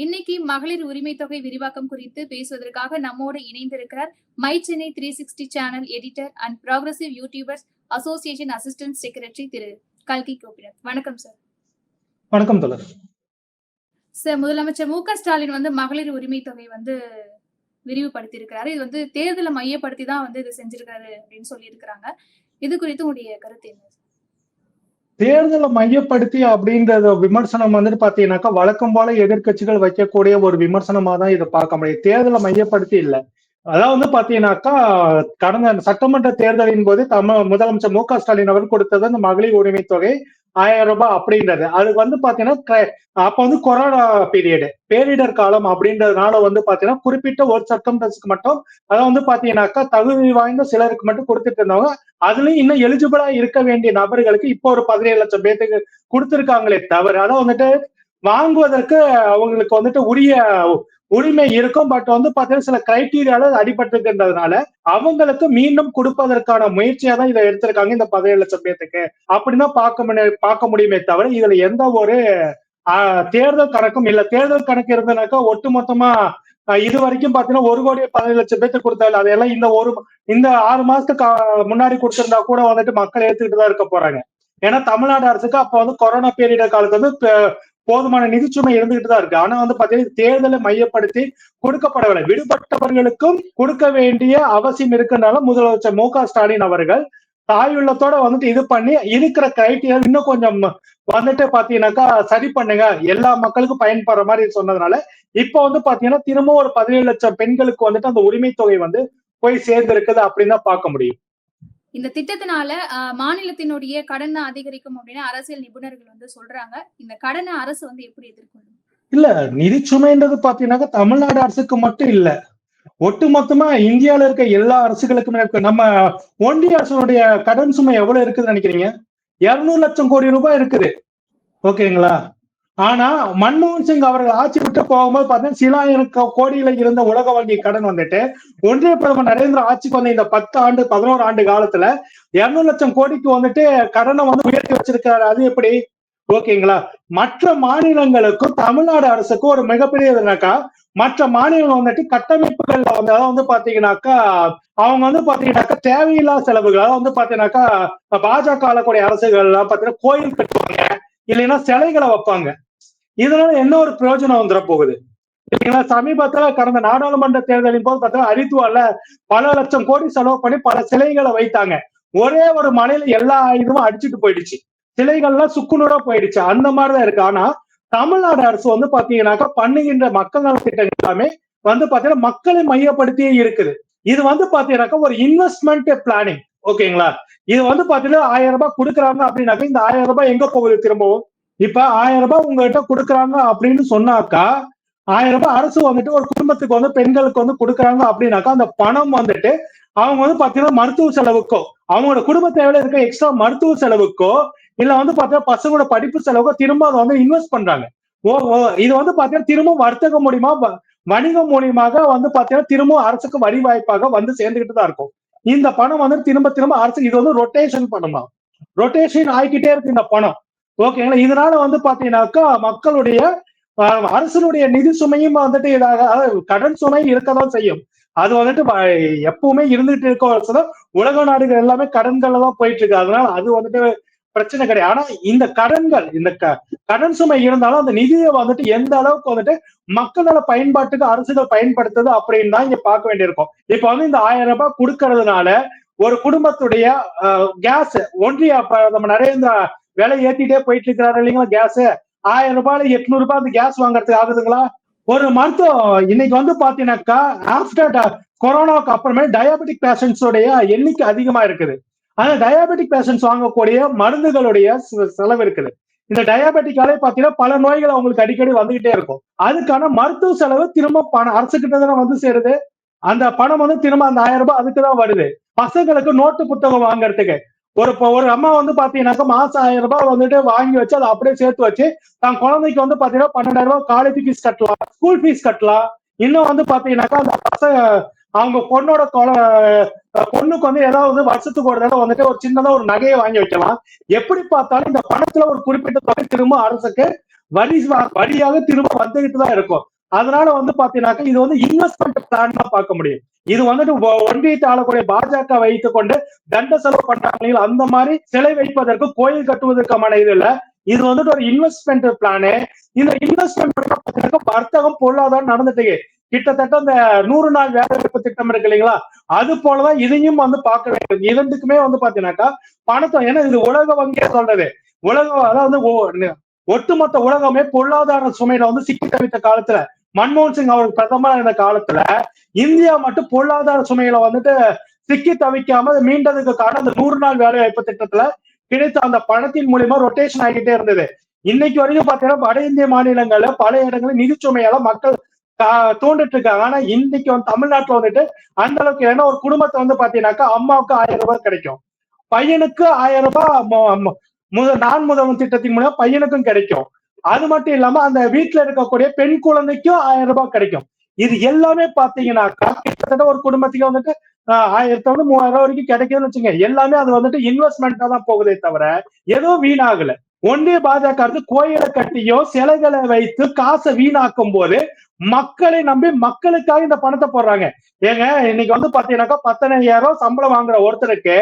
இன்னைக்கு மகளிர் உரிமை தொகை விரிவாக்கம் குறித்து பேசுவதற்காக நம்மோடு இணைந்திருக்கிறார் my Chennai 360 channel editor and progressive YouTubers association assistant secretary திரு கல்கி கோபிநாத். வணக்கம் சார். வணக்கம் தோழர். சார், முதலமைச்சர் மு க ஸ்டாலின் மகளிர் உரிமை தொகை விரிவுபடுத்தி இருக்கிறாரு. இது தேர்தலை மையப்படுத்தி தான் இது செஞ்சிருக்காரு அப்படின்னு சொல்லி இருக்கிறாங்க. இது குறித்து உங்களுடைய கருத்து என்ன? தேர்தலை மையப்படுத்தி அப்படின்ற விமர்சனம் பாத்தீங்கன்னாக்கா வழக்கம் போல எதிர்கட்சிகள் வைக்கக்கூடிய ஒரு விமர்சனமா தான் இதை பார்க்க முடியும். தேர்தலை மையப்படுத்தி இல்ல. அதாவது பாத்தீங்கன்னாக்கா கடந்த சட்டமன்ற தேர்தலின் போது முதலமைச்சர் மு க ஸ்டாலின் அவர் கொடுத்தது அந்த மகளிர் உரிமை தொகை 1000 ரூபாய் அப்படின்றது. அது பாத்தீங்கன்னா அப்ப கொரோனா பேரிடர் காலம் அப்படின்றதுனால பாத்தீங்கன்னா குறிப்பிட்ட ஒரு சர்க்கம்டன்ஸ்க்கு மட்டும் அதாவது பாத்தீங்கன்னாக்கா தகுதி வாய்ந்த சிலருக்கு மட்டும் கொடுத்துட்டு இருந்தவங்க. அதுலயும் இன்னும் எலிஜிபிளா இருக்க வேண்டிய நபர்களுக்கு இப்போ ஒரு 17 லட்சம் பேருக்கு கொடுத்திருக்காங்களே தவிர அதை வாங்குவதற்கு அவங்களுக்கு உரிய உரிமை இருக்கும். பட் பாத்தீங்கன்னா சில கிரைட்டீரியால அடிபட்டிருக்கின்றதுனால அவங்களுக்கு மீண்டும் கொடுப்பதற்கான முயற்சியா தான் இதை எடுத்திருக்காங்க இந்த 17 லட்சம் பேருக்கு அப்படின்னா பார்க்க முடியுமே தவிர இதுல எந்த ஒரு தேர்தல் கணக்கும் இல்ல. தேர்தல் கணக்கு இருந்தனாக்கா ஒட்டு மொத்தமா இது வரைக்கும் பாத்தீங்கன்னா 1,17 லட்சம் பேருக்கு கொடுத்தாரு. அதெல்லாம் இந்த 6 மாசத்துக்கு முன்னாடி கொடுத்திருந்தா கூட மக்கள் ஏத்துக்கிட்டு தான் இருக்க போறாங்க. ஏன்னா தமிழ்நாடு அரசுக்கு அப்ப கொரோனா பேரிடர் காலத்துல போதுமான நிதிச்சுமை இருந்துகிட்டு தான் இருக்கு. ஆனா பாத்தீங்கன்னா தேர்தலை மையப்படுத்தி கொடுக்கப்படவில்லை. விடுபட்டவர்களுக்கும் கொடுக்க வேண்டிய அவசியம் இருக்குனால முதலமைச்சர் மு க ஸ்டாலின் அவர்கள் தாயுள்ளத்தோட இது பண்ணி இருக்கிற கிரைட்டீரியா இன்னும் கொஞ்சம் பாத்தீங்கன்னாக்கா சரி பண்ணுங்க, எல்லா மக்களுக்கும் பயன்படுற மாதிரி சொன்னதுனால இப்ப பாத்தீங்கன்னா திரும்ப ஒரு 17 லட்சம் பெண்களுக்கு அந்த உரிமை தொகை போய் சேர்ந்திருக்குது அப்படின்னு தான் பார்க்க முடியும். இந்த திட்டத்தினால மாநிலத்தினுடைய கடனை அதிகரிக்கும் அப்படின்னு அரசியல் நிபுணர்கள் சொல்றாங்க. இந்த கடனை அரசு எப்படி எதிர்கொள்ளும்? இல்ல, நிதிச்சுமைன்றது பாத்தீங்கன்னாக்கா தமிழ்நாடு அரசுக்கு மட்டும் இல்ல, ஒட்டுமொத்தமா இந்தியாவில இருக்க எல்லா அரசுகளுக்குமே இருக்கு. நம்ம ஒன்றிய அரசுடைய கடன் சுமை எவ்வளவு இருக்குதுன்னு நினைக்கிறீங்க? 200 லட்சம் கோடி ரூபாய் இருக்குது. ஓகேங்களா? ஆனா மன்மோகன் சிங் அவர்கள் ஆட்சி விட்டு போகும்போது பாத்தீங்கன்னா சில ஆயிரம் கோடியில இருந்த உலக வங்கி கடன் ஒன்றிய பிரதமர் நரேந்திர ஆட்சிக்கு இந்த 11 ஆண்டு காலத்துல 200 லட்சம் கோடிக்கு கடனை உயர்த்தி வச்சிருக்காரு. அது எப்படி? ஓகேங்களா? மற்ற மாநிலங்களுக்கும் தமிழ்நாடு அரசுக்கும் ஒரு மிகப்பெரிய இதுனாக்கா மற்ற மாநிலம் கட்டமைப்புகள் பாத்தீங்கன்னாக்கா அவங்க பாத்தீங்கன்னாக்கா தேவையில்லா செலவுகள், அதாவது பாத்தீங்கன்னாக்கா பாஜக ஆளக்கூடிய அரசுகள் பாத்தீங்கன்னா கோயில் கட்டுவாங்க, இல்லைன்னா சிலைகளை வைப்பாங்க. இதனால என்ன ஒரு பிரயோஜனம் வந்துட போகுது? சமீபத்துல கடந்த நாடாளுமன்ற தேர்தலின் போது பார்த்தீங்கன்னா ஹரித்வார்ல பல லட்சம் கோடி செலவு பண்ணி பல சிலைகளை வைத்தாங்க. ஒரே ஒரு மலையில எல்லா இதுவும் அடிச்சுட்டு போயிடுச்சு, சிலைகள்லாம் சுக்குநூறா போயிடுச்சு. அந்த மாதிரிதான் இருக்கு. ஆனா தமிழ்நாடு அரசு பாத்தீங்கன்னாக்கா பண்ணுகின்ற மக்கள் நல திட்டங்கள் எல்லாமே பாத்தீங்கன்னா மக்களை மையப்படுத்தியே இருக்குது. இது பாத்தீங்கன்னாக்கா ஒரு இன்வெஸ்ட்மெண்ட் பிளானிங். ஓகேங்களா? இது பாத்தீங்கன்னா 1000 ரூபாய் கொடுக்குறாங்க அப்படின்னாக்கா இந்த 1000 ரூபாய் எங்க போகுது? திரும்பவும் இப்ப 1000 ரூபாய் உங்ககிட்ட கொடுக்குறாங்க அப்படின்னு சொன்னாக்கா 1000 ரூபாய் அரசு ஒரு குடும்பத்துக்கு பெண்களுக்கு கொடுக்குறாங்க அப்படின்னாக்கா அந்த பணம் அவங்க பாத்தீங்கன்னா மருத்துவ செலவுக்கோ, அவங்களோட குடும்ப தேவையில இருக்க எக்ஸ்ட்ரா மருத்துவ செலவுக்கோ, இல்ல பாத்தீங்கன்னா பசங்களோட படிப்பு செலவுக்கோ திரும்ப அதை இன்வெஸ்ட் பண்றாங்க. இது பாத்தீங்கன்னா திரும்ப வர்த்தகம் மூலியமா வணிகம் மூலியமாக பாத்தீங்கன்னா திரும்ப அரசுக்கு வரி வாய்ப்பாக சேர்ந்துகிட்டு தான் இருக்கும். இந்த பணம் திரும்ப திரும்ப அரசு இது ரொட்டேஷன் பண்ணலாம். ரொட்டேஷன் ஆகிக்கிட்டே இருக்கு இந்த பணம். ஓகேங்களா? இதனால பாத்தீங்கன்னாக்கா மக்களுடைய அரசனுடைய நிதி சுமையும் கடன் சுமை இருக்கதான் செய்யும். அது எப்பவுமே இருந்துட்டு இருக்க உலக நாடுகள் எல்லாமே கடன்கள்ல தான் போயிட்டு இருக்கு. அதனால அது பிரச்சனை கிடையாது. ஆனா இந்த கடன்கள், இந்த கடன் சுமை இருந்தாலும் அந்த நிதியை எந்த அளவுக்கு மக்கள் நல பயன்பாட்டுக்கு அரசுகள் பயன்படுத்துது அப்படின்னு தான் இங்க பார்க்க வேண்டியிருக்கும். இப்ப இந்த 1000 ரூபாய் கொடுக்கறதுனால ஒரு குடும்பத்துடைய கேஸ் ஒன்றிய நம்ம நரேந்திரா விலை ஏத்திட்டே போயிட்டு இருக்கிறாரு இல்லைங்களா? கேஸ் 1000 ரூபாய் 800 ரூபாய் அந்த கேஸ் வாங்குறதுக்கு ஆகுதுங்களா? ஒரு மருத்துவம் இன்னைக்கு பாத்தீங்கன்னாக்கா ஆப்டர் கொரோனாவுக்கு அப்புறமே டயபெட்டிக் பேஷண்ட்ஸ் உடைய எண்ணிக்கை அதிகமா இருக்குது. ஆனா டயபெட்டிக் பேஷண்ட்ஸ் வாங்கக்கூடிய மருந்துகளுடைய செலவு இருக்குது. இந்த டயபெட்டிக்காலே பாத்தீங்கன்னா பல நோய்கள் அவங்களுக்கு அடிக்கடி வந்துகிட்டே இருக்கும். அதுக்கான மருத்துவ செலவு திரும்ப பணம் அரசுகிட்ட தானே சேருது. அந்த பணம் திரும்ப அந்த 1000 ரூபாய் அதுக்குதான் வருது. பசங்களுக்கு நோட்டு புத்தகம் வாங்குறதுக்கு ஒரு அம்மா பாத்தீங்கன்னாக்கா மாசம் 1000 ரூபாய் வாங்கி வச்சு அதை அப்படியே சேர்த்து வச்சு தான் குழந்தைக்கு பாத்தீங்கன்னா 12,000 ரூபாய் காலேஜ் ஃபீஸ் கட்டலாம், ஸ்கூல் ஃபீஸ் கட்டலாம். இன்னும் பாத்தீங்கன்னாக்கா அந்த பசங்க அவங்க பொண்ணுக்கு ஏதாவது வருஷத்துக்கு ஒரு தடவை ஒரு சின்னதா ஒரு நகையை வாங்கி வைக்கலாம். எப்படி பார்த்தாலும் இந்த பணத்துல ஒரு குறிப்பிட்ட தொகை திரும்ப அரசுக்கு வழியாக திரும்ப வந்துகிட்டு தான் இருக்கும். அதனால வந்து பாத்தீங்கன்னாக்கா இது வந்து இன்வெஸ்ட்மெண்ட் பிளான் தான் பார்க்க முடியும். இது வந்துட்டு ஒன்றியத்தை ஆளக்கூடிய பாஜக வைத்துக் கொண்டு தண்ட செலவு பண்றாங்க, அந்த மாதிரி சிலை வைப்பதற்கு கோயில் கட்டுவதற்கான இது இல்ல. இது வந்துட்டு ஒரு இன்வெஸ்ட்மெண்ட் பிளானு. இந்த இன்வெஸ்ட்மெண்ட் வர்த்தகம் பொருளாதாரம் நடந்துட்டு கிட்டத்தட்ட இந்த 100 நாள் வேலை வாய்ப்பு திட்டம் இருக்கு இல்லைங்களா, அது போலதான் இதையும் வந்து பார்க்க வேண்டும். இரண்டுக்குமே வந்து பாத்தீங்கன்னாக்கா பணத்தை, ஏன்னா இது உலக வங்கியா சொல்றது, உலகம் அதாவது ஒட்டுமொத்த உலகமே பொருளாதார சுமையில வந்து சிக்கி தவித்த காலத்துல, மன்மோகன் சிங் அவர் பிரதமர் இருந்த காலத்துல இந்தியா மட்டும் பொருளாதார சுமையில வந்துட்டு சிக்கி தவிக்காம மீண்டதுக்கு காரணம் அந்த 100 நாள் வேலை வாய்ப்பு திட்டத்துல கிடைத்த அந்த பணத்தின் மூலியமா ரொட்டேஷன் ஆகிட்டே இருந்தது. இன்னைக்கு வரைக்கும் பாத்தீங்கன்னா வட இந்திய மாநிலங்கள்ல பல இடங்களில் நிதி சுமையால மக்கள் தோண்டிட்டு இருக்காங்க. ஆனா இன்னைக்கு வந்து தமிழ்நாட்டுல வந்துட்டு அந்த அளவுக்கு, ஏன்னா ஒரு குடும்பத்தை வந்து பாத்தீங்கன்னாக்கா அம்மாவுக்கு 1000 ரூபாய் கிடைக்கும், பையனுக்கு 1000 ரூபாய் நான் முதல்வன் திட்டத்தின் மூலம் பையனுக்கும் கிடைக்கும். அது மட்டும் இல்லாம அந்த வீட்டுல இருக்கக்கூடிய பெண் குழந்தைக்கும் 1000 ரூபாய் கிடைக்கும். இது எல்லாமே பாத்தீங்கன்னாக்கா கிட்டத்தட்ட ஒரு குடும்பத்துக்கு வந்துட்டு 1000 3000 ரூபாய் வரைக்கும் கிடைக்குதுன்னு வச்சுங்க. எல்லாமே அது வந்துட்டு இன்வெஸ்ட்மெண்டா தான் போகுதே தவிர எதுவும் வீணாகல. ஒன்றிய பாஜக கோயிலை கட்டியோ சிலைகளை வைத்து காசை வீணாக்கும் போது மக்களை நம்பி மக்களுக்காக இந்த பணத்தை போடுறாங்க. ஏங்க இன்னைக்கு வந்து பாத்தீங்கன்னாக்கா 15000 சம்பளம் வாங்குற ஒருத்தருக்கு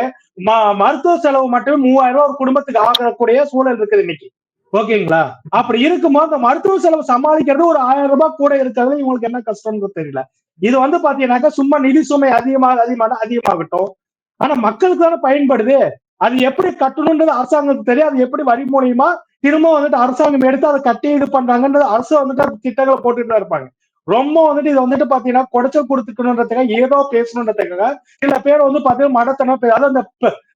மருத்துவ செலவு மட்டும் 3000 ரூபாய் ஒரு குடும்பத்துக்கு ஆகக்கூடிய சூழல் இருக்குது இன்னைக்கு. ஓகேங்களா? அப்படி இருக்கும்போது அந்த மருத்துவ செலவு சமாளிக்கிறது ஒரு 1000 ரூபாய் கூட இருக்கிறது இவங்களுக்கு என்ன கஷ்டம்னு தெரியல. இது வந்து பாத்தீங்கன்னாக்கா சும்மா நிதி சுமை அதிகமாகட்டும், ஆனா மக்களுக்கு தானே பயன்படுது. அது எப்படி கட்டணும்ன்றது அரசாங்கத்துக்கு தெரியும். அது எப்படி வரி மூலியமா திரும்ப வந்துட்டு அரசாங்கம் எடுத்து அதை கட்டி இது பண்றாங்கன்றது அரசு வந்துட்டு திட்டங்களை போட்டுட்டு தான் இருப்பாங்க. ரொம்ப வந்துட்டு இது வந்துட்டு பாத்தீங்கன்னா குடைச்சல் கொடுத்துக்கணுன்றதுக்காக ஏதோ பேசணுன்றதுக்காக சில பேர் வந்து பாத்தீங்கன்னா மடத்தனம், அதாவது அந்த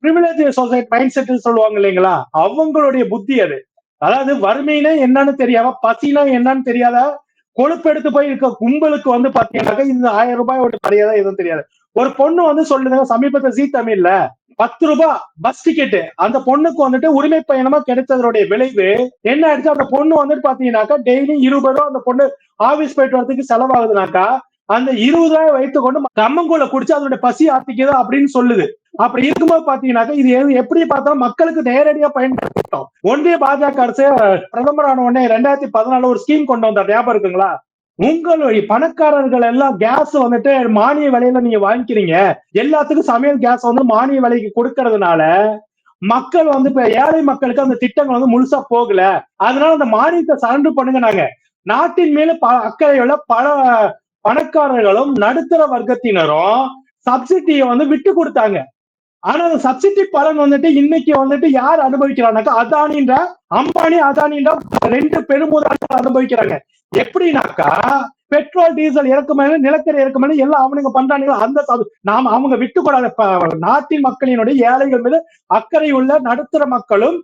பிரிவிலேஜ் சொசைட்டி மைண்ட் செட் சொல்லுவாங்க இல்லைங்களா, அவங்களுடைய புத்தி அது. அதாவது வறுமையினா என்னன்னு தெரியாம, பசினா என்னன்னு தெரியாத, கொழுப்பெடுத்து போய் இருக்க கும்பலுக்கு வந்து பாத்தீங்கன்னாக்கா இந்த 1000 ரூபாயோட கிடையாதா எதுவும் தெரியாது. ஒரு பொண்ணு வந்து சொல்லுங்க, சமீபத்தில் ஜீ தமிழ்ல 10 ரூபாய் பஸ் டிக்கெட் அந்த பொண்ணுக்கு வந்துட்டு உரிமை பயணமா கிடைத்ததனுடைய விளைவு என்ன ஆயிடுச்சு, அந்த பொண்ணு வந்துட்டு பாத்தீங்கன்னாக்கா டெய்லி 20 ரூபாய் அந்த பொண்ணு ஆபீஸ் போயிட்டு வரதுக்கு செலவாகுதுனாக்கா அந்த 20 ரூபாய் வைத்துக் கொண்டு கம்மங்கூழ குடிச்சு அதனுடைய பசி ஆத்திக்குது அப்படின்னு சொல்லுது. அப்படி இருக்கும்போது பாத்தீங்கன்னாக்கா இது எப்படி பார்த்தாலும் மக்களுக்கு நேரடியா பயன்படுத்திட்டோம். ஒன்றிய பாஜக அரசு பிரதமரான உடனே 2014 ஒரு ஸ்கீம் கொண்டு வந்தார், ஞாபகம் இருக்குங்களா? உங்களுடைய பணக்காரர்கள் எல்லாம் கேஸ் வந்துட்டு மானிய விலையில நீங்க வாங்கிக்கிறீங்க, எல்லாத்துக்கும் சமையல் கேஸ் வந்து மானிய விலைக்கு கொடுக்கறதுனால மக்கள் வந்து இப்ப ஏழை மக்களுக்கு அந்த திட்டங்கள் வந்து முழுசா போகல, அதனால அந்த மானியத்தை சரண்டர் பண்ணுங்க. நாங்க நாட்டின் மேல அக்கறையுள்ள பல பணக்காரர்களும் நடுத்தர வர்க்கத்தினரும் சப்சிடியை வந்து விட்டு கொடுத்தாங்க. ஆனா அந்த சப்சிடி பலன் வந்துட்டு இன்னைக்கு வந்துட்டு யார் அனுபவிக்கிறாங்கனாக்கா அதானின்ற அம்பானி, அதானின்ற 2 பெருமுதலாளிகள் அனுபவிக்கிறாங்க. எப்படின்னாக்கா பெட்ரோல் டீசல் இறக்குமதி, நிலக்கரி இறக்குமதி எல்லாம் அவனுங்க பண்றாங்க. அந்த நாம அவங்க விட்டுக்கூடாது. நாட்டின் மக்களினுடைய ஏழைகள் மீது அக்கறை உள்ள நடுத்தர மக்களும்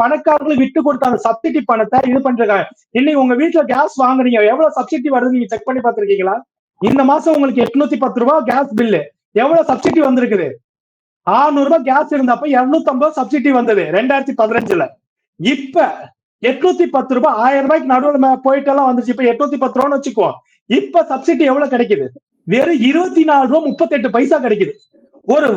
பணக்காரர்களும் விட்டு கொடுத்த அந்த சப்சிடி பணத்தை இது பண்றாங்க. இன்னைக்கு உங்க வீட்டுல கேஸ் வாங்குறீங்க, எவ்வளவு சப்சிடி வருது நீங்க செக் பண்ணி பார்த்திருக்கீங்களா? இந்த மாசம் உங்களுக்கு 810 ரூபாய் கேஸ் பில்லு, எவ்வளவு சப்சிடி வந்திருக்குது? 600 ரூபாய் கேஸ் இருந்தப்ப 250 சப்சிடி வந்தது 2015. இப்ப 810 ரூபாய், 1000 ரூபாய்க்கு நடுவில் போயிட்டு எல்லாம் வந்துச்சு. இப்ப 810 ரூபான்னு வச்சுக்கோ. இப்ப சப்சிடி எவ்வளவு கிடைக்குது? வெறும் 24 ரூபாய் 38 பைசா கிடைக்குது. ஒரு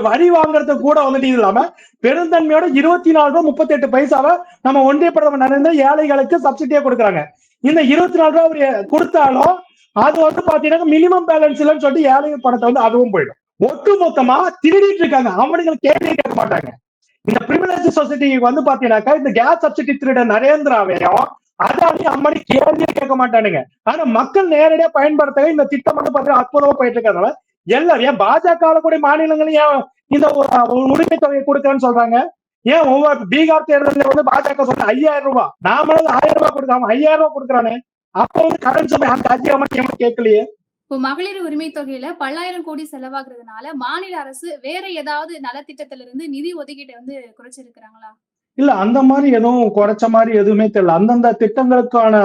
வரி வாங்குறது கூட வந்துட்டு இல்லாம பெருந்தன்மையோட 24 ரூபாய் 38 பைசாவை நம்ம ஒன்றிய பிரதமர் நரேந்திர ஏழைகளுக்கு சப்சிடியா கொடுக்குறாங்க. இந்த 24 ரூபாய் கொடுத்தாலும் அது வந்து பாத்தீங்கன்னா மினிமம் பேலன்ஸ் இல்லைன்னு சொல்லிட்டு ஏழை பணத்தை வந்து அதுவும் போயிடும். ஒட்டு மொத்தமா திருடிட்டு இருக்காங்க. அவனுங்களை கேள்வி கேட்க மாட்டாங்க. இந்த பிரிவிலேஜ் சொசைட்டி வந்து பாத்தீங்கன்னாக்கா இந்த கேஸ் சப்சிடி திருட நரேந்திராவையும் அதானி அம்மாடி கேள்வியே கேட்க மாட்டானுங்க. ஆனா மக்கள் நேரடியா பயன்படுத்த இந்த திட்டம் வந்து பாத்தீங்கன்னா அற்புதமா போயிட்டு இருக்கிறதுனால எல்லாரும் பாஜக கூடிய மாநிலங்களையும் ஏன் இந்த உரிமை தொகையை கொடுக்கறன்னு சொல்றாங்க? ஏன் ஒவ்வொரு பீகார் தேர்தலில் வந்து பாஜக சொல்ற 5000 ரூபாய், நாமளும் 1000 ரூபாய் கொடுக்காம 5000 ரூபாய் கொடுக்குறானே, அப்ப வந்து கடன் சுமை அந்த அதிகமா கேட்கலையே. இப்போ மகளிர் உரிமை தொகையில பல்லாயிரம் கோடி செலவாகிறதுனால மாநில அரசு வேற ஏதாவது நலத்திட்டத்தில இருந்து நிதி ஒதுக்கீட்டை வந்து குறைச்சிருக்கிறாங்களா? இல்ல, அந்த மாதிரி எதுவும் குறைச்ச மாதிரி எதுவுமே தெரியல. அந்தந்த திட்டங்களுக்கான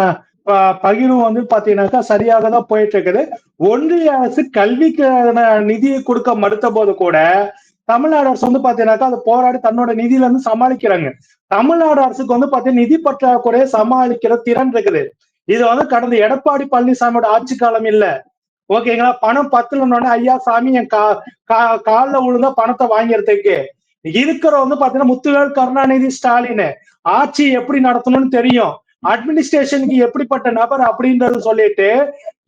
பகிர்வு வந்து பாத்தீங்கன்னாக்கா சரியாக தான் போயிட்டு இருக்குது. ஒன்றிய அரசு கல்விக்கு நிதியை கொடுக்க மறுத்த போது கூட தமிழ்நாடு அரசு வந்து பாத்தீங்கன்னாக்கா அதை போராடி தன்னோட நிதியில இருந்து சமாளிக்கிறாங்க. தமிழ்நாடு அரசுக்கு வந்து பாத்தீங்கன்னா நிதி பற்றாக்குறையை சமாளிக்கிற திறன் இருக்குது. இது வந்து கடந்த எடப்பாடி பழனிசாமியோட ஆட்சி காலம் இல்ல. ஓகேங்களா? பணம் 10 ஐயா சாமி என் காலில் விழுந்தா பணத்தை வாங்கிறதுக்கு இருக்கிற வந்து பாத்தீங்கன்னா முத்துவேல் கருணாநிதி ஸ்டாலின் ஆட்சி எப்படி நடத்தணும்னு தெரியும், அட்மினிஸ்ட்ரேஷனுக்கு எப்படிப்பட்ட நபர் அப்படின்றது சொல்லிட்டு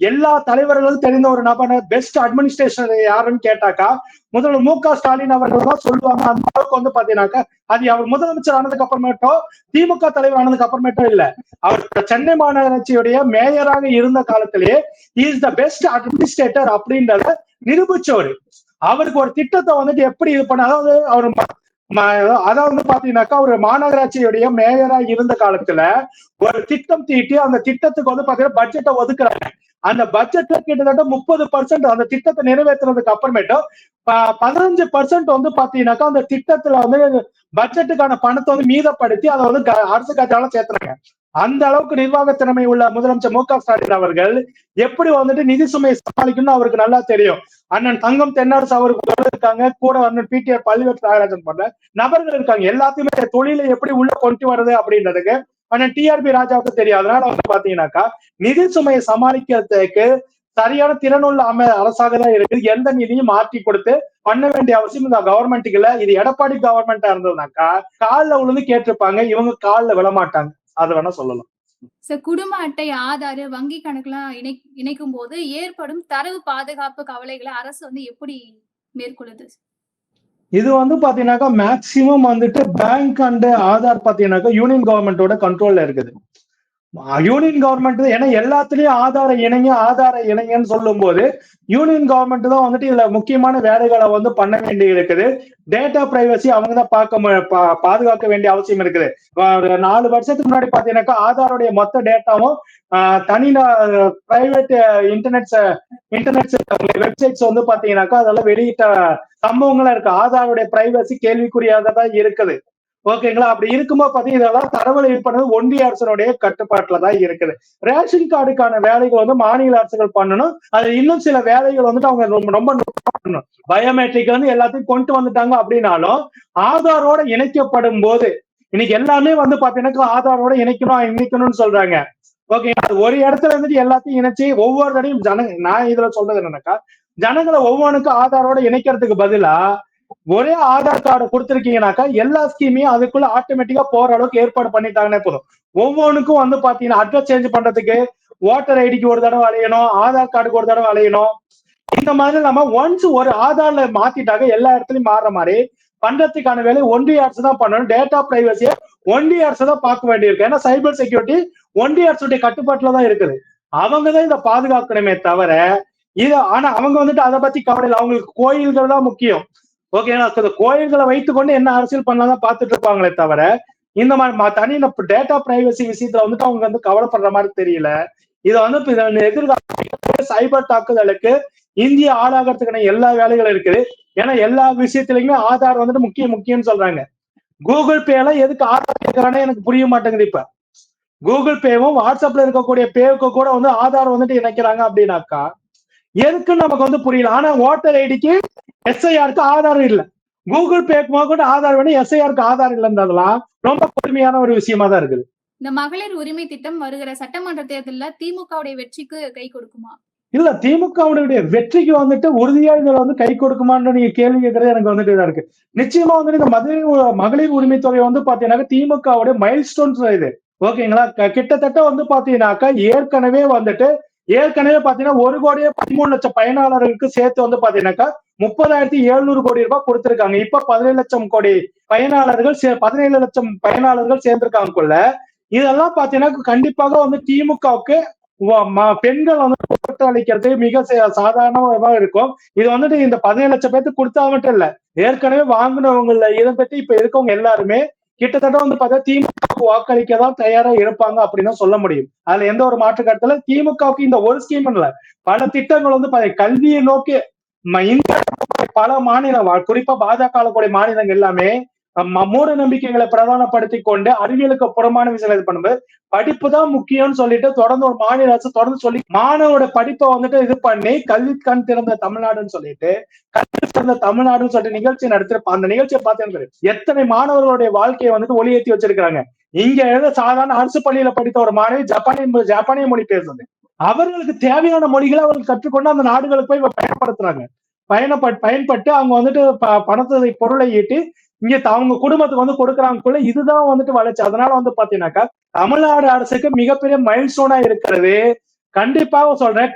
எல்லா தலைவர்களும் தெரிந்த ஒரு நபர் பெஸ்ட் அட்மினிஸ்ட்ரேஷன் யாருன்னு கேட்டாக்கா முதல்வர் மு.க.ஸ்டாலின் அவர்கள் தான் சொல்லுவாங்க. அந்த அளவுக்கு வந்து பாத்தீங்கன்னாக்கா அது அவர் முதலமைச்சர் ஆனதுக்கு அப்புறமேட்டோ திமுக தலைவர் ஆனதுக்கு அப்புறமேட்டோ இல்ல, அவர் சென்னை மாநகராட்சியுடைய மேயராக இருந்த காலத்திலேயே இஸ் த பெஸ்ட் அட்மினிஸ்ட்ரேட்டர் அப்படின்றத நிரூபிச்சவர். அவருக்கு ஒரு திட்டத்தை வந்துட்டு எப்படி இது பண்ண, அதாவது அவர் அதாவது பாத்தீங்கன்னாக்கா ஒரு மாநகராட்சியுடைய மேயரா இருந்த காலத்துல ஒரு திட்டம் தீட்டி அந்த திட்டத்துக்கு வந்து பாத்தீங்கன்னா பட்ஜெட்டை ஒதுக்குறாங்க. அந்த பட்ஜெட்ல கிட்டத்தட்ட 30% அந்த திட்டத்தை நிறைவேற்றுறதுக்கு அப்புறமேட்டும் 15% வந்து பாத்தீங்கன்னாக்கா அந்த திட்டத்துல வந்து பட்ஜெட்டுக்கான பணத்தை வந்து மீதப்படுத்தி அதை வந்து அரசு கஜானால சேர்த்துறாங்க. அந்த அளவுக்கு நிர்வாக திறமை உள்ள முதலமைச்சர் மு.க.ஸ்டாலின் அவர்கள் எப்படி வந்துட்டு நிதி சுமையை சமாளிக்கணும்னு அவருக்கு நல்லா தெரியும். அண்ணன் தங்கம் தென்னரசு அவருக்கு இருக்காங்க, கூட அண்ணன் பிடிஆர் பள்ளிவேல் தியாகராஜன் போன்ற நபர்கள் இருக்காங்க. எல்லாத்தையுமே தொழிலை எப்படி உள்ள கொண்டு வருது அப்படின்றதுக்கு அண்ணன் டிஆர்பி ராஜாவுக்கு தெரியும். அதனால வந்து பாத்தீங்கன்னாக்கா நிதி சுமையை சமாளிக்கிறதுக்கு சரியான திறனுள்ள அரசாக தான் இருக்கு. எந்த நிதியும் மாற்றி கொடுத்து பண்ண வேண்டிய அவசியம் இந்த கவர்மெண்ட்டுக்கு இல்ல. இது எடப்பாடி கவர்மெண்டா இருந்ததுனாக்கா காலில் விழுந்து கேட்டிருப்பாங்க, இவங்க காலில் விழமாட்டாங்க. அது வேணா சொல்லலாம். குடும்ப அட்டை, ஆதார், வங்கி கணக்குலாம் இணைக்கும் போது ஏற்படும் தரவு பாதுகாப்பு கவலைகளை அரசு வந்து எப்படி மேற்கொள்ளுது? இது வந்து பாத்தீங்கன்னாக்கா மேக்சிமம் வந்துட்டு பேங்க் அண்ட் ஆதார் பாத்தீங்கன்னாக்கா யூனியன் கவர்மெண்டோட கண்ட்ரோல்ல இருக்குது. யூனியன் கவர்மெண்ட் ஏன்னா எல்லாத்துலயும் ஆதார இணைங்கன்னு சொல்லும் போது யூனியன் கவர்மெண்ட் தான் வந்துட்டு இதுல முக்கியமான வேலைகளை வந்து பண்ண வேண்டி இருக்குது. டேட்டா பிரைவசி அவங்க தான் பாதுகாக்க வேண்டிய அவசியம் இருக்குது. ஒரு 4 வருஷத்துக்கு முன்னாடி பாத்தீங்கன்னாக்கா ஆதாருடைய மொத்த டேட்டாவும் தனி பிரைவேட் இன்டர்நெட் வெப்சைட்ஸ் வந்து பாத்தீங்கன்னாக்கா அதெல்லாம் வெளியிட்ட சம்பவங்களா இருக்கு. ஆதாருடைய பிரைவசி கேள்விக்குறியாதான் இருக்குது. ஓகேங்களா? அப்படி இருக்கும்போது பாத்தீங்கன்னா இதெல்லாம் தரவுகள் இது பண்ணது ஒன்றிய அரசனுடைய கட்டுப்பாட்டுல தான் இருக்குது. ரேஷன் கார்டுக்கான வேலைகள் வந்து மாநில அரசுகள் பண்ணணும். அது இன்னும் சில வேலைகள் வந்துட்டு அவங்க ரொம்ப பண்ணணும். பயோமெட்ரிக் வந்து எல்லாத்தையும் கொண்டு வந்துட்டாங்க அப்படின்னாலும் ஆதாரோட இணைக்கப்படும் போது இன்னைக்கு எல்லாமே வந்து பாத்தீங்கன்னா ஆதாரோட இணைக்கணும்னு சொல்றாங்க. ஓகே, ஒரு இடத்துல இருந்துட்டு எல்லாத்தையும் இணைச்சு ஒவ்வொரு தடையும் நான் இதுல சொல்றது என்னன்னாக்கா ஜனங்களை ஒவ்வொன்றுக்கும் ஆதாரோட இணைக்கிறதுக்கு பதிலா ஒரே ஆதார் கார்டு கொடுத்துருக்கீங்கன்னாக்கா எல்லா ஸ்கீமையும் அதுக்குள்ள ஆட்டோமேட்டிக்கா போற அளவுக்கு ஏற்பாடு பண்ணிட்டாங்கன்னே போதும். ஒவ்வொன்றுக்கும் வந்து பாத்தீங்கன்னா அட்ரஸ் சேஞ்ச் பண்றதுக்கு ஓட்டர் ஐடிக்கு ஒரு தடவை அலையணும், ஆதார் கார்டுக்கு ஒரு தடவை அலையணும். இந்த மாதிரி நம்ம ஒன்ஸ் ஒரு ஆதார்ல மாத்திட்டாக்க எல்லா இடத்துலயும் மாறுற மாதிரி பண்றதுக்கான வேலை ஒன்றிய அரசு தான் பண்ணணும். டேட்டா பிரைவசியை ஒன்றிய அரசு தான் பார்க்க வேண்டியிருக்கு. ஏன்னா சைபர் செக்யூரிட்டி ஒன்றிய அரசுடைய கட்டுப்பாட்டுல தான் இருக்குது. அவங்கதான் இதை பாதுகாக்கணுமே தவிர ஆனா அவங்க வந்துட்டு அதை பத்தி கவலை இல்லை. அவங்களுக்கு கோயில்கள் தான் முக்கியம். ஓகேங்களா? கோயில்களை வைத்துக்கொண்டு என்ன அரசியல் பண்ணலாம் பார்த்துட்டு இருப்பாங்களே தவிர இந்த மாதிரி தனி டேட்டா பிரைவசி விஷயத்துல வந்துட்டு அவங்க வந்து கவலைப்படுற மாதிரி தெரியல. இதை வந்து எதிர்கால சைபர் தாக்குதலுக்கு இந்திய ஆளாகிறதுக்கான எல்லா வேலைகளும் இருக்குது. ஏன்னா எல்லா விஷயத்திலயுமே ஆதார் வந்துட்டு முக்கியம்னு சொல்றாங்க. கூகுள் பேல எதுக்கு ஆதார் கேட்கறானே எனக்கு புரிய மாட்டேங்குது. இப்ப கூகுள் பேவும் வாட்ஸ்அப்ல இருக்கக்கூடிய பேவுக்கு கூட வந்து ஆதார் வந்துட்டு இணைக்கிறாங்க அப்படின்னாக்கா எதுக்குன்னு நமக்கு வந்து புரியல. ஆனா ஓட்டர் ஐடிக்கு எஸ்ஐஆருக்கு ஆதாரம் இல்ல, கூகுள் பேக்கு கூட ஆதார் வேணும், எஸ்ஐஆருக்கு ஆதார் இல்லைன்றதெல்லாம் ரொம்ப கொடுமையான ஒரு விஷயமா தான் இருக்குது. இந்த மகளிர் உரிமை திட்டம் வருகிற சட்டமன்ற தேர்தலில் திமுகவுடைய வெற்றிக்கு கை கொடுக்குமா? இல்ல, திமுகவுடைய வெற்றிக்கு வந்துட்டு உறுதியா இதுல வந்து கை கொடுக்குமான்னு நீங்க கேள்வி கேட்கறது எனக்கு வந்துட்டு இதா இருக்கு. நிச்சயமா வந்துட்டு இந்த மகளிர் உரிமைத்துறை வந்து பாத்தீங்கன்னாக்கா திமுகவுடைய மைல் ஸ்டோன்ஸ் இது. ஓகேங்களா? கிட்டத்தட்ட வந்து பாத்தீங்கன்னாக்கா ஏற்கனவே பாத்தீங்கன்னா 1,13,00,000 பயனாளர்களுக்கு சேர்த்து வந்து பாத்தீங்கன்னாக்கா 30,700 கோடி ரூபாய் கொடுத்திருக்காங்க. இப்ப 17 லட்சம் கோடி பயனாளர்கள் 17 லட்சம் பயனாளர்கள் சேர்ந்திருக்காங்கக்குள்ள இதெல்லாம் பாத்தீங்கன்னா கண்டிப்பாக வந்து திமுகவுக்கு பெண்கள் வந்து ஓட்டு அளிக்கிறது மிக சாதாரணமா இருக்கும். இது வந்துட்டு இந்த 17 லட்சம் பேருக்கு கொடுத்தா மட்டும் இல்ல, ஏற்கனவே வாங்கினவங்க இதை பத்தி இப்ப இருக்கவங்க எல்லாருமே கிட்டத்தட்ட வந்து பார்த்தா திமுக வாக்களிக்க தான் தயாரா இருப்பாங்க அப்படின்னு சொல்ல முடியும். அதுல எந்த ஒரு மாற்று கருத்துல திமுகவுக்கு இந்த ஒரு ஸ்கீம் இல்ல, பல திட்டங்கள் வந்து கல்வியை நோக்கி பல மாநிலம் குறிப்பா பாஜக கூடிய மாநிலங்கள் எல்லாமே மூட நம்பிக்கைகளை பிரதானப்படுத்தி கொண்டு அறிவியலுக்கு புறமான விஷயம் இது பண்ணும்போது படிப்பு தான் முக்கியம்னு சொல்லிட்டு தொடர்ந்து ஒரு மாநில அரசு தொடர்ந்து சொல்லி மாணவரோட படிப்பை வந்துட்டு இது பண்ணி கல்வி கண் திறந்த தமிழ்நாடுன்னு சொல்லிட்டு கல்வி திறந்த தமிழ்நாடுன்னு சொல்லிட்டு நிகழ்ச்சி நடத்திருப்பாங்க. அந்த நிகழ்ச்சியை பார்த்தேன், எத்தனை மாணவர்களுடைய வாழ்க்கையை வந்துட்டு ஒளியேற்றி வச்சிருக்காங்க. இங்க எழுத சாதாரண அரசு பள்ளியில படித்த ஒரு மாணவி ஜப்பானிய மொழி பேசுறது, அவர்களுக்கு தேவையான மொழிகளை அவர்கள் கற்றுக்கொண்டு அந்த நாடுகளுக்கு போய் பயன்படுத்துறாங்க. பயன்பட்டு அவங்க வந்துட்டு பணத்தை பொருளை ஈட்டி இங்க அவங்க குடும்பத்துக்கு வந்து கொடுக்குறாங்கக்குள்ள இதுதான் வந்துட்டு வளர்ச்சி. அதனால வந்து பாத்தீங்கன்னாக்கா தமிழ்நாடு அரசுக்கு மிகப்பெரிய மைல்ஸ்டோனா இருக்கிறது. கண்டிப்பாக சொல்றேன்,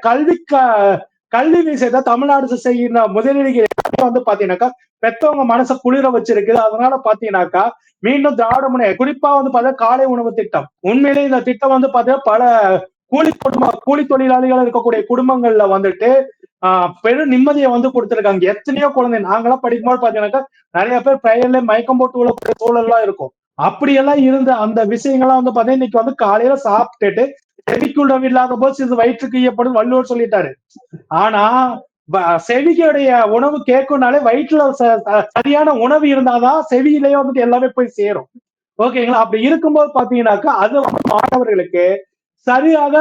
கல்வி விஷயத்த தமிழ்நாடு அரசு செய்கிற முதலீடுகள் வந்து பாத்தீங்கன்னாக்கா பெத்தவங்க மனசை குளிர வச்சிருக்குது. அதனால பாத்தீங்கன்னாக்கா மீண்டும் திராவிட முன்னேற்ற குறிப்பா வந்து பாத்தீங்கன்னா காலை உணவு திட்டம், உண்மையிலேயே இந்த திட்டம் வந்து பாத்தீங்கன்னா பல கூலி தொழிலாளிகள் இருக்கக்கூடிய குடும்பங்கள்ல வந்துட்டு பெரும் நிம்மதியை வந்து கொடுத்திருக்காங்க. எத்தனையோ குழந்தை நாங்களாம் படிக்கும்போது பாத்தீங்கன்னாக்கா நிறைய பேர் பெயர்ல மயக்கம் போட்டு விழக்கூடிய சூழல் எல்லாம் இருக்கும். அப்படியெல்லாம் இருந்த அந்த விஷயங்கள்லாம் வந்து பாத்தீங்கன்னா இன்னைக்கு வந்து காலையில சாப்பிட்டுட்டு செவிக்குள்ள இல்லாத போது இது வயிற்றுக்கு ஈயப்படும் வள்ளுவர் சொல்லிட்டாரு. ஆனா செவிகளுடைய உணவு கேட்கும்னாலே வயிற்றுல சரியான உணவு இருந்தாதான் செவியிலேயே வந்துட்டு எல்லாமே போய் சேரும். ஓகேங்களா? அப்படி இருக்கும்போது பாத்தீங்கன்னாக்கா அது வந்து மாணவர்களுக்கு சரியாக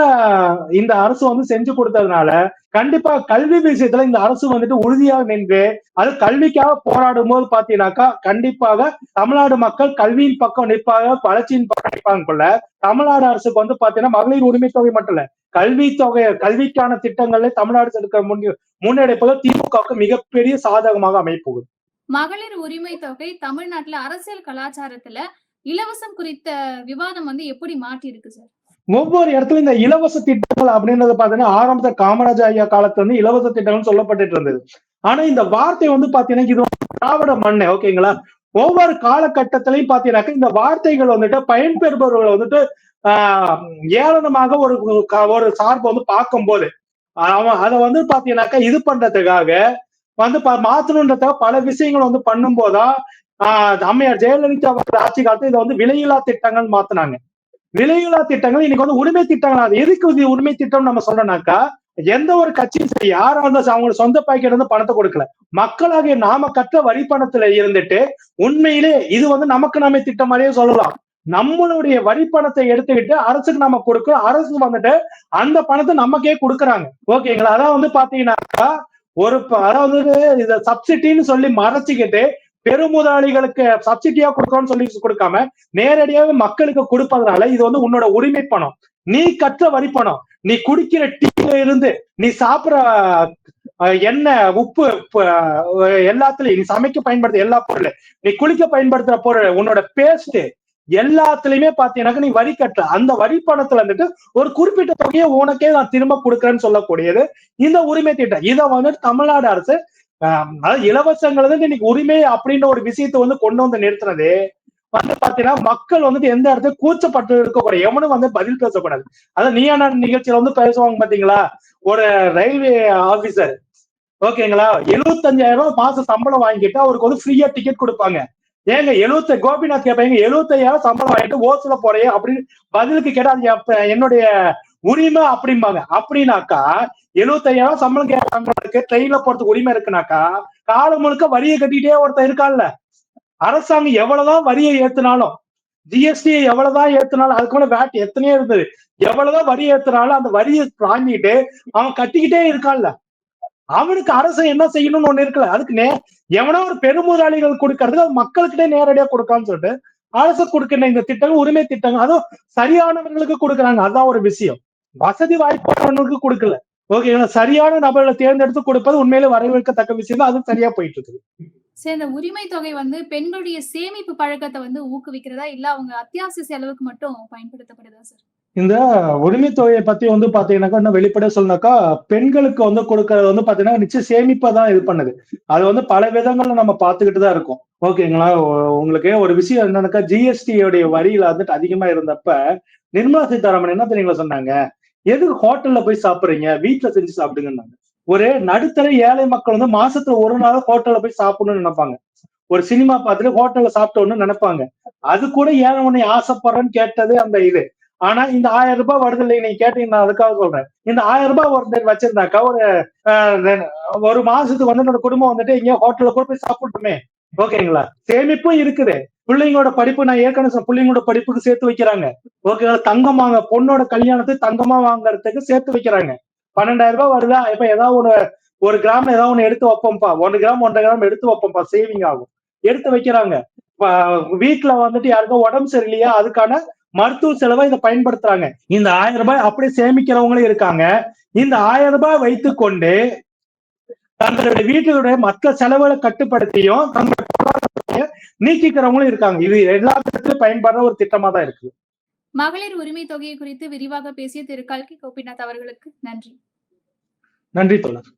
இந்த அரசு வந்து செஞ்சு கொடுத்ததுனால கண்டிப்பா கல்வி விஷயத்துல இந்த அரசு வந்துட்டு உறுதியாக நின்று அது கல்விக்காக போராடும் போது பாத்தீங்கன்னாக்கா கண்டிப்பாக தமிழ்நாடு மக்கள் கல்வியின் பக்கம் நிற்பாங்க, வளர்ச்சியின் பக்கம் நிற்பாங்க. தமிழ்நாடு அரசுக்கு வந்து பாத்தீங்கன்னா மகளிர் உரிமை தொகை மட்டும் இல்ல, கல்விக்கான திட்டங்கள்ல தமிழ்நாடு எடுக்கிற முன்னெடுப்புகள் திமுகவுக்கு மிகப்பெரிய சாதகமாக அமைப்போகுது. மகளிர் உரிமை தொகை தமிழ்நாட்டுல அரசியல் கலாச்சாரத்துல இலவசம் குறித்த விவாதம் வந்து எப்படி மாற்றி இருக்கு சார்? ஒவ்வொரு இடத்துலயும் இந்த இலவச திட்டங்கள் அப்படின்றது பாத்தீங்கன்னா ஆரம்பத்துல காமராஜர் ஐயா காலத்துல வந்து இலவச திட்டங்கள் சொல்லப்பட்டு இருந்தது. ஆனா இந்த வார்த்தை வந்து பாத்தீங்கன்னா இது திராவிட மண்ணு. ஓகேங்களா? ஒவ்வொரு காலகட்டத்திலையும் பாத்தீங்கன்னாக்க இந்த வார்த்தைகள் வந்துட்டு பயன்பெறுபவர்கள் வந்துட்டு ஏளனமாக ஒரு சார்பு வந்து பார்க்கும்போது அவன் அதை வந்து பாத்தீங்கன்னாக்கா இது பண்றதுக்காக வந்து மாத்தணுன்றதுக்காக பல விஷயங்கள் வந்து பண்ணும் போதான் அம்மையார் ஜெயலலிதா அவர்கள் ஆட்சி காலத்துல இதை வந்து விலையில்லா திட்டங்கள் மாத்தினாங்க. விலையில்லா திட்டங்கள் இன்னைக்கு வந்து உரிமை திட்டங்கள். அது எதுக்கு உரிமை திட்டம் நம்ம சொல்றோம்னாக்கா எந்த ஒரு கட்சியும் சரி யாரா இருந்தாலும் அவங்க சொந்த பாக்கெட் வந்து பணத்தை கொடுக்கல, மக்களாகிய நாம கற்ற வரி பணத்துல இருந்துட்டு உண்மையிலே இது வந்து நமக்கு நாமே திட்டம் மாதிரியே சொல்லலாம். நம்மளுடைய வரி பணத்தை எடுத்துக்கிட்டு அரசுக்கு நம்ம கொடுக்கிறோம், அரசு வந்துட்டு அந்த பணத்தை நமக்கே கொடுக்குறாங்க. ஓகேங்களா? அதான் வந்து பாத்தீங்கன்னாக்கா அதாவது இத சப்சிடின்னு சொல்லி மறைச்சிக்கிட்டு பெருமுதலாளிகளுக்கு சப்சிடியா கொடுக்கணும்னு சொல்லி கொடுக்காம நேரடியாக மக்களுக்கு கொடுப்பதனால இது வந்து உன்னோட உரிமை பணம், நீ கற்ற வரி பணம், நீ குடிக்கிற டீல இருந்து நீ சாப்பிடுற எண்ணெய் உப்பு எல்லாத்துலயும் நீ சமைக்க பயன்படுத்த எல்லா பொருள், நீ குளிக்க பயன்படுத்துற பொருள், உன்னோட பேஸ்ட் எல்லாத்துலயுமே பாத்தீங்கன்னா நீ வரி கட்டுற அந்த வரி பணத்துல வந்துட்டு ஒரு குறிப்பிட்ட தொகையை உனக்கே நான் திரும்ப கொடுக்குறேன்னு சொல்லக்கூடியது இந்த உரிமை திட்டம். இதை வந்துட்டு தமிழ்நாடு அரசு அதாவது இலவசங்கிறது இன்னைக்கு உரிமை அப்படின்ற ஒரு விஷயத்தை வந்து கொண்டு வந்து நிறுத்தினது வந்து பாத்தீங்கன்னா மக்கள் வந்துட்டு எந்த இடத்துல கூச்சப்பட்டு இருக்கக்கூடாது, எவனும் வந்து பதில் பேசக்கூடாது. அதாவது நீயான நிகழ்ச்சியில வந்து பேசுவாங்க பாத்தீங்களா, ஒரு ரயில்வே ஆபீசர் ஓகேங்களா 75,000 ரூபாய் மாசம் சம்பளம் வாங்கிட்டு அவருக்கு வந்து ஃப்ரீயா டிக்கெட் கொடுப்பாங்க. ஏங்க கோபிநாத் கேட்பாங்க 75,000 சம்பளம் வாங்கிட்டு ஓசுல போறேன் அப்படின்னு பதிலுக்கு கேட்டா அது என்னுடைய உரிமை அப்படிம்பாங்க. அப்படின்னாக்கா 75,000 சம்பளம் கேட்கறவங்களுக்கு ட்ரெயின்ல போறதுக்கு உரிமை இருக்குனாக்கா காலம் முழுக்க வரியை கட்டிட்டே ஒருத்தர் இருக்கான்ல. அரசாங்கம் எவ்வளவுதான் வரியை ஏத்துனாலும் ஜிஎஸ்டி எவ்வளவுதான் ஏத்துனாலும் அதுக்கு மேல வேட் எத்தனையோ இருந்தது, எவ்வளவுதான் வரி ஏத்துனாலும் அந்த வரியை வாங்கிட்டு அவன் கட்டிக்கிட்டே இருக்கான்ல. அவனுக்கு அரசு என்ன செய்யணும்னு ஒண்ணு இருக்குல்ல. அதுக்கு எவனோ ஒரு பெருமுதலாளிகள் கொடுக்கறதுக்கு அது மக்களுக்கிட்டே நேரடியா கொடுக்கான்னு சொல்லிட்டு அரசு கொடுக்கிற இந்த திட்டங்கள் உரிமை திட்டங்கள் அதுவும் சரியானவர்களுக்கு கொடுக்குறாங்க. அதான் ஒரு விஷயம். வசதி வாய்ப்பானவர்களுக்கு கொடுக்கல. ஓகேங்களா? சரியான நபர்களை தேர்ந்தெடுத்து கொடுப்பது உண்மையிலே வரவேற்கத்தக்க விஷயம் தான். அது சரியா போயிட்டு இருக்குது. சரி, இந்த உரிமை தொகை வந்து பெண்களுடைய சேமிப்பு பழக்கத்தை வந்து ஊக்குவிக்கிறதா இல்ல அவங்க அத்தியாவசிய செலவுக்கு மட்டும் பயன்படுத்தப்படுதா சார்? இந்த உரிமை தொகையை பத்தி வந்து பாத்தீங்கன்னாக்கா இன்னும் வெளிப்படையா சொல்லனாக்கா பெண்களுக்கு வந்து கொடுக்கறது வந்து பாத்தீங்கன்னா நிச்சயம் சேமிப்பா தான் இது பண்ணுது. அது வந்து பல விதங்கள்ல நம்ம பார்த்துக்கிட்டு தான் இருக்கோம். ஓகேங்களா? உங்களுக்கு ஒரு விஷயம் என்னன்னாக்கா ஜிஎஸ்டி உடைய வரியில வந்துட்டு அதிகமா இருந்தப்ப நிர்மலா சீதாராமன் என்ன தெரியுங்களா சொன்னாங்க, எதுக்கு ஹோட்டல்ல போய் சாப்பிடுறீங்க, வீட்டுல செஞ்சு சாப்பிடுங்கன்னாங்க. ஒரு நடுத்தர ஏழை மக்கள் வந்து மாசத்துல ஒரு நாள் ஹோட்டல்ல போய் சாப்பிடணும்னு நினைப்பாங்க. ஒரு சினிமா பார்த்துட்டு ஹோட்டல்ல சாப்பிட்டோன்னு நினைப்பாங்க. அது கூட ஏன் உன்னை ஆசைப்படுறேன்னு கேட்டது அந்த இது. ஆனா இந்த 1000 ரூபாய் வருது இல்லை, நீங்க கேட்டீங்க, நான் அதுக்காக சொல்றேன். இந்த 1000 ரூபாய் ஒருத்தர் வச்சிருந்தாக்கா ஒரு மாசத்துக்கு வந்து என்னோட குடும்பம் வந்துட்டு எங்கேயோ ஹோட்டல்ல கூட போய் சாப்பிட்டுமே. ஓகேங்களா? சேமிப்பும் இருக்குது. பிள்ளைங்களோட படிப்பு நான் ஏற்கனவே பிள்ளைங்களோட படிப்புக்கு சேர்த்து வைக்கிறாங்க. ஓகேங்களா? தங்கம் வாங்க பொண்ணோட கல்யாணத்துக்கு தங்கமா வாங்குறதுக்கு சேர்த்து வைக்கிறாங்க. 12,000 ரூபாய் வருதா, இப்ப ஏதாவது ஒரு கிராம் ஏதாவது ஒண்ணு எடுத்து வைப்போம்ப்பா, 1 கிராம் 1.5 கிராம் எடுத்து வைப்போம்ப்பா, சேவிங் ஆகும். எடுத்து வைக்கிறாங்க. வீட்டுல வந்துட்டு யாருக்கும் உடம்பு சரியில்லையா அதுக்கான மருத்துவ செலவை இதை பயன்படுத்துறாங்க. இந்த 1000 ரூபாய் அப்படியே சேமிக்கிறவங்களும் இருக்காங்க. இந்த 1000 ரூபாய் வைத்துக் கொண்டு தங்களுடைய வீட்டிலுடைய மற்ற செலவுகளை கட்டுப்படுத்தியும் தங்களுடைய நீக்கிக்கிறவங்களும் இருக்காங்க. இது எல்லா இடத்துலயும் பயன்படுற ஒரு திட்டமா தான் இருக்கு. மகளிர் உரிமை தொகையை குறித்து விரிவாக பேசிய திரு கல்கி கோபிநாத் அவர்களுக்கு நன்றி. நன்றி தோழர்.